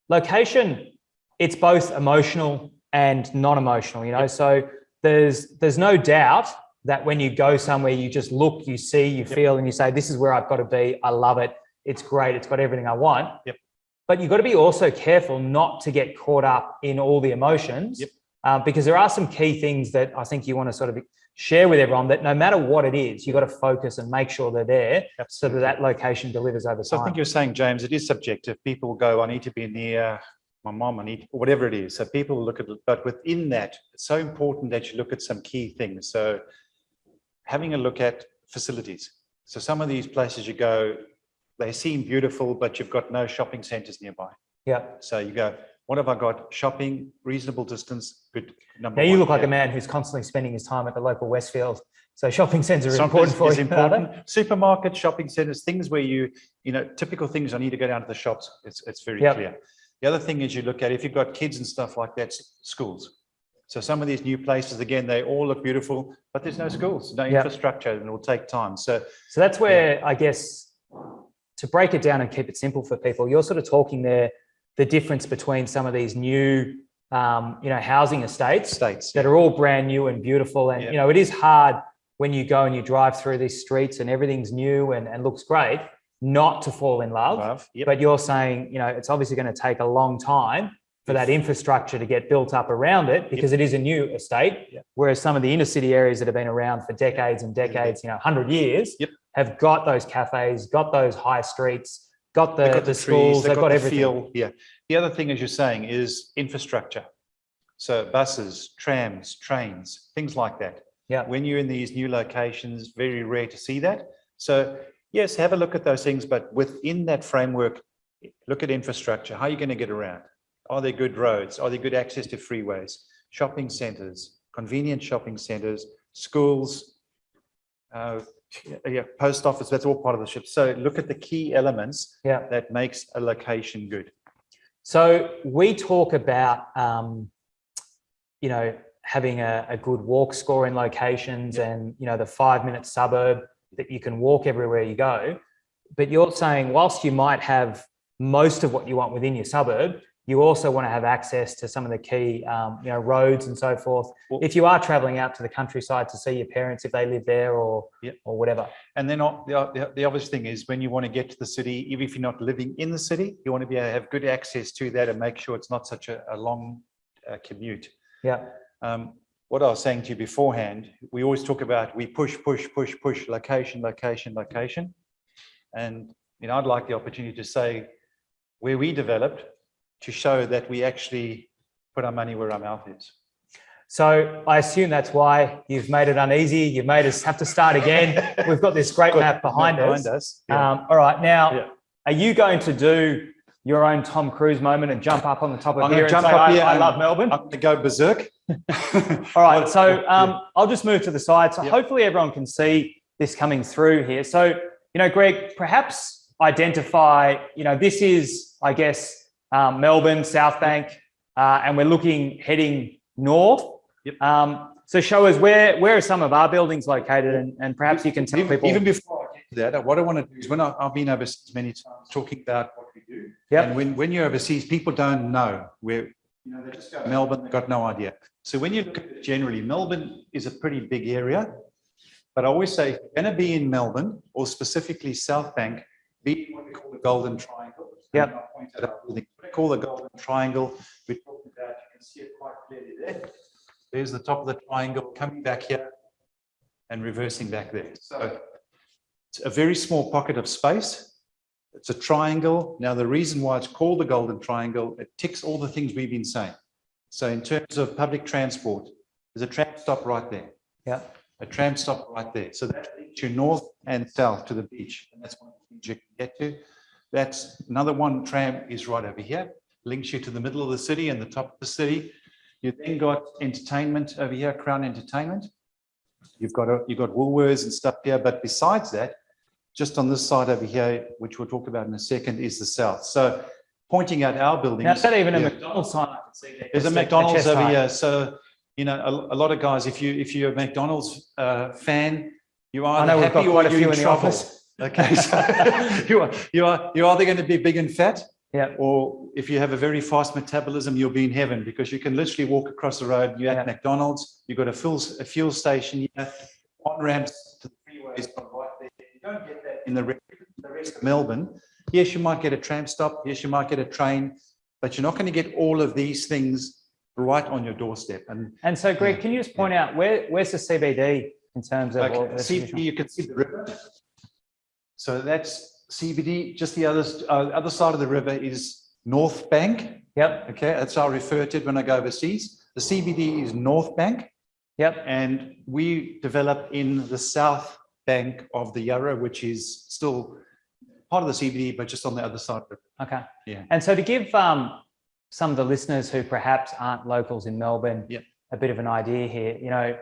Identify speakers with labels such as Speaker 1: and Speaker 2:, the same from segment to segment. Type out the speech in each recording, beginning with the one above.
Speaker 1: location, it's both emotional and non-emotional, you know. So there's no doubt that when you go somewhere, you just look, you see, you feel, and you say, this is where I've got to be. I love it. It's great. It's got everything I want. But you've got to be also careful not to get caught up in all the emotions, because there are some key things that I think you want to sort of share with everyone, that no matter what it is, you've got to focus and make sure they're there. Absolutely. So that location delivers over time.
Speaker 2: So I think you're saying, James, it is subjective. People go, I need to be near my mom, I need, whatever it is. So people look at it, but within that, it's so important that you look at some key things. So having a look at facilities. So some of these places you go, they seem beautiful, but you've got no shopping centers nearby. So you go, what have I got? Shopping, reasonable distance, good number.
Speaker 1: Now you look like a man who's constantly spending his time at the local Westfield. So shopping centers are important for you.
Speaker 2: Supermarkets, shopping centers, things where you know, typical things. I need to go down to the shops. It's very clear. The other thing is you look at, if you've got kids and stuff like that, schools. So some of these new places, again, they all look beautiful, but there's no schools, no infrastructure, and it will take time. So
Speaker 1: that's where, I guess, to break it down and keep it simple for people, you're sort of talking there, the difference between some of these new, you know, housing estates that are all brand new and beautiful. And, you know, it is hard when you go and you drive through these streets and everything's new and looks great, not to fall in love. But you're saying, you know, it's obviously going to take a long time for that infrastructure to get built up around it, because it is a new estate. Whereas some of the inner city areas that have been around for decades and decades, you know, 100 years, have got those cafes, got those high streets, got the schools, they've got everything.
Speaker 2: The other thing, as you're saying, is infrastructure. So buses, trams, trains, things like that. When you're in these new locations, very rare to see that. So yes, have a look at those things, but within that framework, look at infrastructure. How are you going to get around? Are there good roads? Are there good access to freeways? Shopping centers, convenient shopping centers, schools, post office, that's all part of the ship. So look at the key elements that makes a location good.
Speaker 1: So we talk about, you know, having a good walk score in locations and, you know, the 5-minute suburb that you can walk everywhere you go. But you're saying, whilst you might have most of what you want within your suburb, you also want to have access to some of the key, you know, roads and so forth. If you are traveling out to the countryside to see your parents, if they live there or whatever.
Speaker 2: And then the obvious thing is, when you want to get to the city, even if you're not living in the city, you want to be able to have good access to that and make sure it's not such a long commute. What I was saying to you beforehand, we always talk about, we push, location. And, you know, I'd like the opportunity to say, where we developed, to show that we actually put our money where our mouth is.
Speaker 1: So I assume that's why you've made it uneasy. You've made us have to start again. We've got this great map behind us. All right, now, are you going to do your own Tom Cruise moment and jump up on the top of here and say, I love Melbourne?
Speaker 2: I'm going to go berserk.
Speaker 1: All right, so I'll just move to the side. So hopefully everyone can see this coming through here. So, you know, Greg, perhaps identify, you know, this is, I guess, Melbourne, South Bank, and we're heading north. So show us where are some of our buildings located, and perhaps you can tell people.
Speaker 2: Even before I get to that, what I want to do is, when I've been overseas many times talking about what we do, and when you're overseas, people don't know where, you know, they just go Melbourne, they've got no idea. So when you look at it generally, Melbourne is a pretty big area, but I always say, if you're going to be in Melbourne, or specifically South Bank, be what we call the Golden Triangle. What we call the Golden Triangle, we're talking about, you can see it quite clearly there. There's the top of the triangle, coming back here and reversing back there. So it's a very small pocket of space. It's a triangle. Now, the reason why it's called the Golden Triangle, it ticks all the things we've been saying. So in terms of public transport, there's a tram stop right there. A tram stop right there. So that links you north and south to the beach. And that's one of the things you can get to. That's another one. Tram is right over here, links you to the middle of the city and the top of the city. You then got entertainment over here, Crown Entertainment. You've got Woolworths and stuff here, but besides that, just on this side over here, which we'll talk about in a second, is the south. So pointing out our buildings.
Speaker 1: Now, is that even a McDonald's sign I can see there?
Speaker 2: There's a McDonald's over here. So, you know, a lot of guys, if you're a McDonald's fan, you are happy or you're in trouble. Okay, so you're either going to be big and fat,
Speaker 1: Yeah.
Speaker 2: Or if you have a very fast metabolism, you'll be in heaven because you can literally walk across the road. You're at McDonald's. You've got a fuel station here, on ramps to the freeways right there. You don't get that in the rest of Melbourne. Yes, you might get a tram stop. Yes, you might get a train, but you're not going to get all of these things right on your doorstep.
Speaker 1: And so, Greg, can you just point out where's the CBD in terms of
Speaker 2: CBD? You can see the river. So that's CBD. Just the other side of the river is North Bank.
Speaker 1: Yep.
Speaker 2: Okay, that's how I refer to it when I go overseas. The CBD is North Bank.
Speaker 1: Yep.
Speaker 2: And we develop in the South Bank of the Yarra, which is still part of the CBD, but just on the other side of it.
Speaker 1: Okay.
Speaker 2: Yeah.
Speaker 1: And so to give some of the listeners who perhaps aren't locals in Melbourne a bit of an idea here, you know,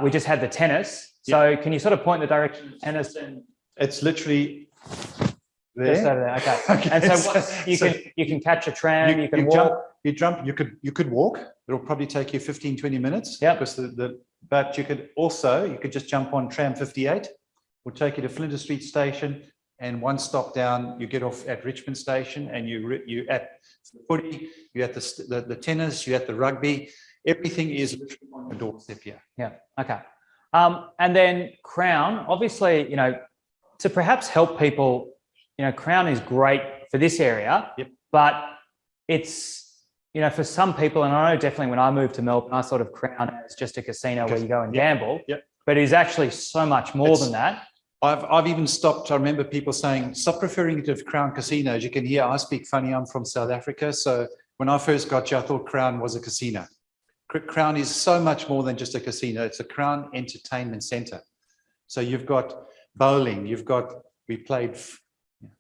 Speaker 1: we just had the tennis. So can you sort of point the direction of tennis? And
Speaker 2: it's literally there.
Speaker 1: Just over there. Okay. And so you can catch a tram, you can walk.
Speaker 2: You could walk. It'll probably take you 15, 20 minutes.
Speaker 1: Yeah.
Speaker 2: Because but you could just jump on tram 58. We'll take you to Flinders Street Station, and one stop down, you get off at Richmond Station, and you at the footy, you at the tennis, you at the rugby. Everything is literally on your doorstep here.
Speaker 1: Yeah. Okay. And then Crown, obviously, you know, to perhaps help people, you know, Crown is great for this area, but it's, you know, for some people, and I know definitely when I moved to Melbourne, I thought of Crown as just a casino where you go and gamble, but it is actually so much more than that.
Speaker 2: I've even stopped. I remember people saying, stop referring to Crown casinos. You can hear I speak funny. I'm from South Africa. So when I first got here, I thought Crown was a casino. Crown is so much more than just a casino. It's a Crown entertainment center. So you've got bowling. We played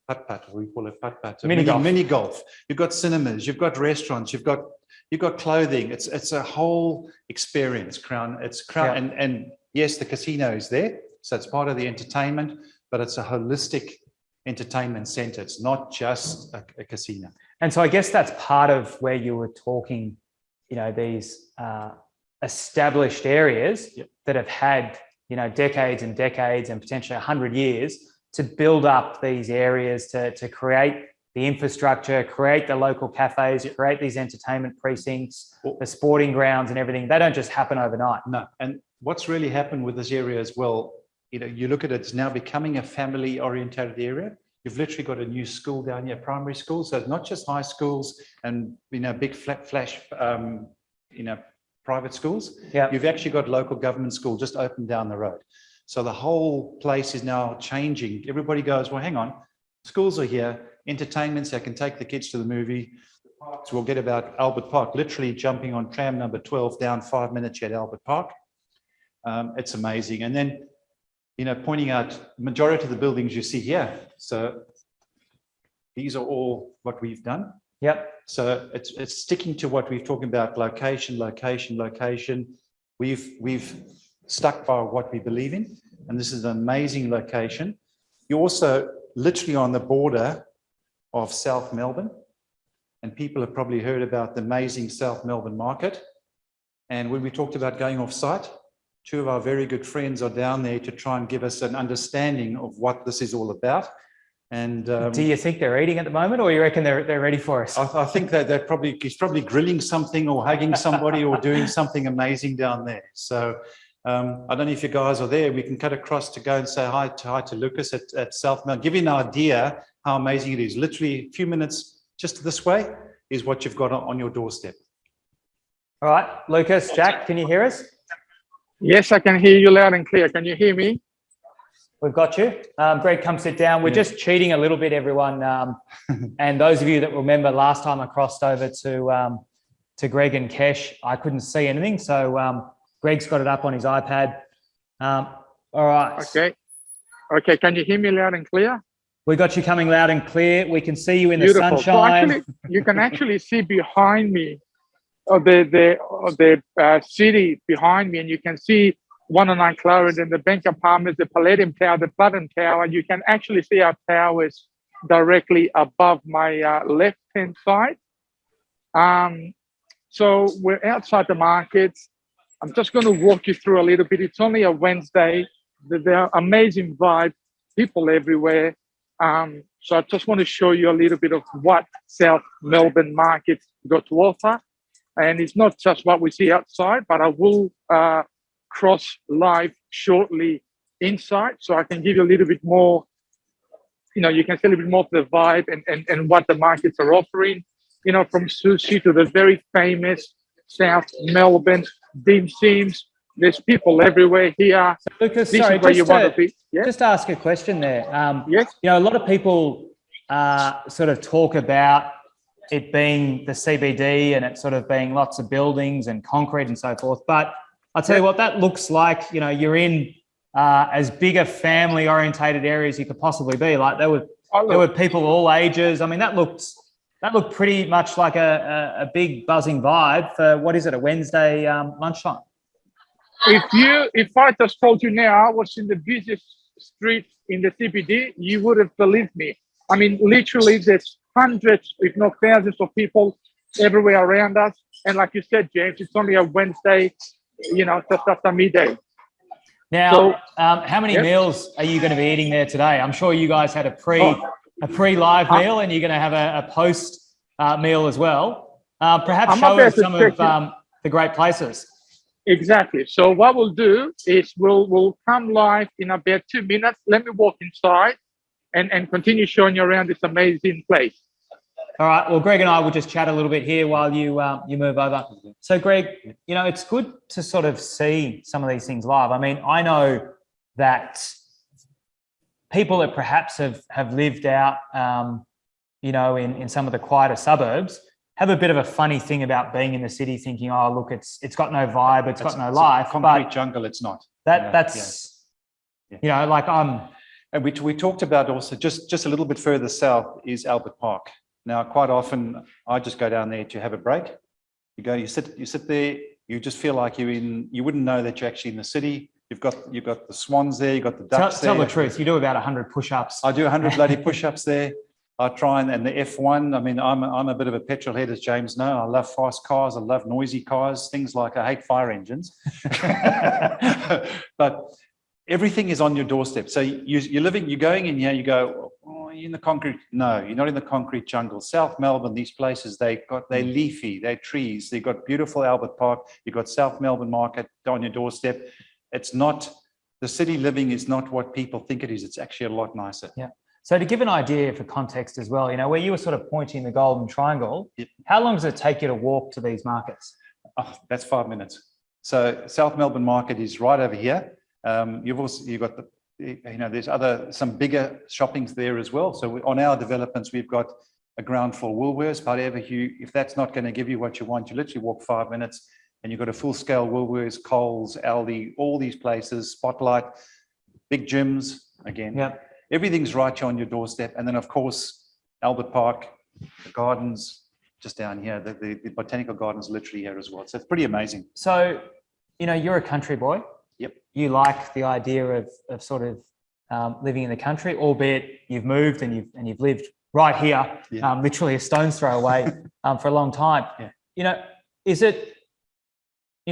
Speaker 2: putt-putt, we call it putt-putt. Mini golf. You've got cinemas. You've got restaurants. You've got clothing. It's a whole experience, Crown. It's Crown. And yes, the casino is there. So it's part of the entertainment, but it's a holistic entertainment center. It's not just a casino.
Speaker 1: And so I guess that's part of where you were talking, you know, these established areas that have had, you know, decades and decades and potentially 100 years to build up these areas, to create the infrastructure, create the local cafes, create these entertainment precincts, the sporting grounds and everything. They don't just happen overnight.
Speaker 2: No. And what's really happened with this area as well, you know, you look at it, it's now becoming a family-oriented area. You've literally got a new school down here, primary school. So it's not just high schools and, you know, big flash, you know, private schools.
Speaker 1: Yeah.
Speaker 2: You've actually got local government school just opened down the road. So the whole place is now changing. Everybody goes, well, hang on, schools are here, entertainments, I can take the kids to the movie. The parks, we'll get about Albert Park, literally jumping on tram number 12 down 5 minutes at Albert Park. It's amazing. And then, you know, pointing out majority of the buildings you see here. So these are all what we've done.
Speaker 1: Yep.
Speaker 2: So it's sticking to what we've talking about, location. We've stuck by what we believe in, and this is an amazing location. You're also literally on the border of South Melbourne, and people have probably heard about the amazing South Melbourne market. And when we talked about going off site, two of our very good friends are down there to try and give us an understanding of what this is all about. And
Speaker 1: do you think they're eating at the moment, or you reckon they're ready for us?
Speaker 2: I think that he's probably grilling something or hugging somebody or doing something amazing down there. So I don't know if you guys are there. We can cut across to go and say hi to Lucas at South Melbourne. Give you an idea how amazing it is. Literally a few minutes just this way is what you've got on your doorstep.
Speaker 1: All right, Lucas, Jack, can you hear us?
Speaker 3: Yes, I can hear you loud and clear. Can you hear me?
Speaker 1: We've got you. Greg, come sit down. We're just cheating a little bit, everyone. And those of you that remember last time I crossed over to Greg and Kesh, I couldn't see anything. So Greg's got it up on his iPad. All right.
Speaker 3: Okay. Can you hear me loud and clear?
Speaker 1: We got you coming loud and clear. We can see you in the
Speaker 3: Beautiful.
Speaker 1: sunshine.
Speaker 3: So actually, you can actually see behind me the city behind me, and you can see 109 Clarendon, and the Bank of Palmers, the Palladium Tower, the Platinum Tower. You can actually see our towers directly above my left-hand side. So we're outside the markets. I'm just going to walk you through a little bit. It's only a Wednesday. There are amazing vibes, people everywhere. So I just want to show you a little bit of what South Melbourne market got to offer. And it's not just what we see outside, but I will cross live shortly inside, so I can give you a little bit more, you can see a little bit more of the vibe and what the markets are offering, from sushi to the very famous South Melbourne dim sims. There's people everywhere here.
Speaker 1: So Lucas,
Speaker 3: This
Speaker 1: sorry,
Speaker 3: is where you want to be. Yeah?
Speaker 1: just ask a question there.
Speaker 3: Yes.
Speaker 1: A lot of people sort of talk about it being the CBD and it sort of being lots of buildings and concrete and so forth. But I'll tell you what that looks like. You're in as big a family orientated area as you could possibly be. Like there were people all ages. I mean, that looked pretty much like a big buzzing vibe for, what is it, a Wednesday lunchtime?
Speaker 3: If I just told you now I was in the busiest street in the CBD, you would have believed me. I mean, literally, there's hundreds, if not thousands, of people everywhere around us. And like you said, James, it's only a Wednesday, just after midday.
Speaker 1: Now, how many meals are you going to be eating there today? I'm sure you guys had a pre-live meal, and you're going to have a post meal as well. Perhaps show us some of the great places.
Speaker 3: Exactly. So what we'll do is we'll come live in about 2 minutes. Let me walk inside and continue showing you around this amazing place.
Speaker 1: All right. Well, Greg and I will just chat a little bit here while you move over. So, Greg, it's good to sort of see some of these things live. I mean, I know that people that perhaps have lived out, in some of the quieter suburbs, have a bit of a funny thing about being in the city, thinking, oh, look, it's got no vibe, it's got no life.
Speaker 2: Concrete jungle, it's not.
Speaker 1: That's like
Speaker 2: And we talked about also just a little bit further south is Albert Park. Now, quite often I just go down there to have a break. You sit there, you just feel like you wouldn't know that you're actually in the city. You've got the swans there, you've got the ducks there.
Speaker 1: Tell the truth, you do about 100 push-ups.
Speaker 2: I do 100 bloody push-ups there. I try and the F1, I mean, I'm a bit of a petrol head, as James knows. I love fast cars, I love noisy cars, things like I hate fire engines. But everything is on your doorstep. So you're going in here, you go, oh, you're in the concrete. No, you're not in the concrete jungle. South Melbourne, these places, they're leafy, they're trees. They've got beautiful Albert Park. You've got South Melbourne Market on your doorstep. It's not, the city living is not what people think it is. It's actually a lot nicer.
Speaker 1: Yeah. So to give an idea for context as well, where you were sort of pointing the golden triangle, how long does it take you to walk to these markets?
Speaker 2: Oh, that's 5 minutes. So South Melbourne Market is right over here. You've got there's some bigger shoppings there as well. So on our developments, we've got a ground floor Woolworths. However, if that's not going to give you what you want, you literally walk 5 minutes and you've got a full scale Woolworths, Coles, Aldi, all these places, Spotlight, big gyms again.
Speaker 1: Yeah.
Speaker 2: Everything's right here on your doorstep. And then of course, Albert Park, the gardens just down here, the botanical gardens literally here as well. So it's pretty amazing.
Speaker 1: So, you're a country boy.
Speaker 2: Yep.
Speaker 1: You like the idea of sort of living in the country, albeit you've moved and you've lived right here, literally a stone's throw away for a long time.
Speaker 2: Yeah.
Speaker 1: Is it,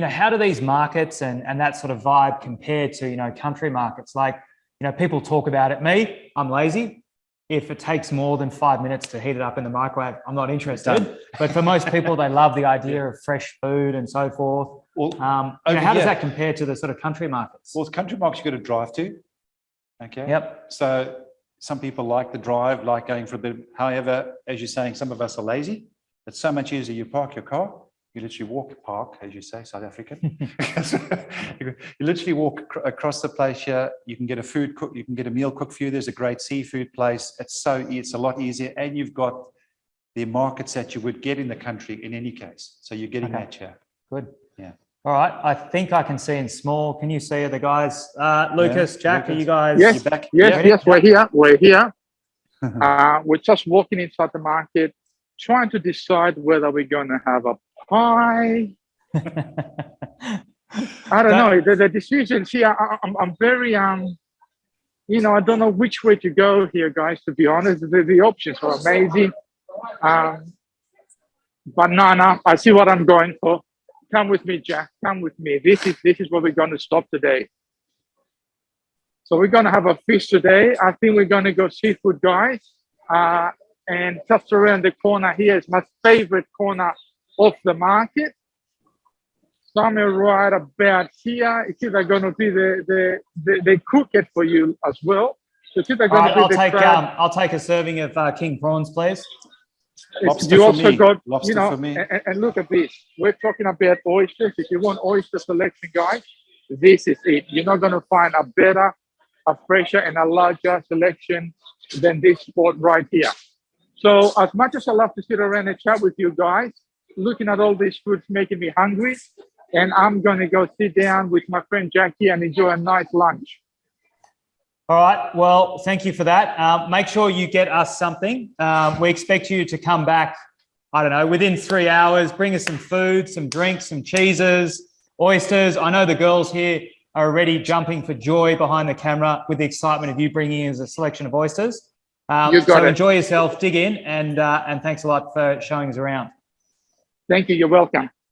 Speaker 1: how do these markets and that sort of vibe compare to, country markets? Like, people talk about it. Me, I'm lazy. If it takes more than 5 minutes to heat it up in the microwave, I'm not interested. But for most people, they love the idea of fresh food and so forth.
Speaker 2: Well,
Speaker 1: how does that compare to the sort of country markets?
Speaker 2: Well, country markets you've got to drive to. Okay.
Speaker 1: Yep.
Speaker 2: So some people like the drive, like going for a bit. However, as you're saying, some of us are lazy. It's so much easier. You park your car. You literally walk park, as you say, South African. You literally walk across the place here. You can get you can get a meal cooked for you. There's a great seafood place. It's a lot easier. And you've got the markets that you would get in the country in any case. So you're getting that here.
Speaker 1: Good.
Speaker 2: Yeah.
Speaker 1: All right. I think I can see in small. Can you see the guys? Lucas, Jack,
Speaker 2: Lucas.
Speaker 1: are you guys?
Speaker 3: Yes,
Speaker 2: back?
Speaker 3: Yes, we're here. We're here. We're just walking inside the market, trying to decide whether we're going to have a pie. I don't know. The decisions here, I'm very, I don't know which way to go here, guys, to be honest. The options are amazing. But no, I see what I'm going for. Come with me, Jack. Come with me. This is where we're going to stop today. So we're going to have a fish today. I think we're going to go seafood, guys. And just around the corner here is my favorite corner of the market. Somewhere right about here, it's either going to be they cook it for you as well. So it's either
Speaker 1: All
Speaker 3: going
Speaker 1: right,
Speaker 3: to be the crab.
Speaker 1: I'll take a serving of king prawns, please.
Speaker 2: Lobster
Speaker 3: You
Speaker 2: for
Speaker 3: also
Speaker 2: me.
Speaker 3: got,
Speaker 2: Lobster
Speaker 3: you know,
Speaker 2: for me.
Speaker 3: and look at this. We're talking about oysters. If you want oyster selection, guys, this is it. You're not going to find a better, a fresher, and a larger selection than this spot right here. So as much as I love to sit around and chat with you guys, looking at all these foods making me hungry, and I'm going to go sit down with my friend Jackie and enjoy a nice lunch.
Speaker 1: All right. Well, thank you for that. Make sure you get us something. We expect you to come back, I don't know, within 3 hours, bring us some food, some drinks, some cheeses, oysters. I know the girls here are already jumping for joy behind the camera with the excitement of you bringing us a selection of oysters.
Speaker 3: You got
Speaker 1: so
Speaker 3: it.
Speaker 1: enjoy yourself, dig in, and thanks a lot for showing us around.
Speaker 3: Thank you. You're welcome.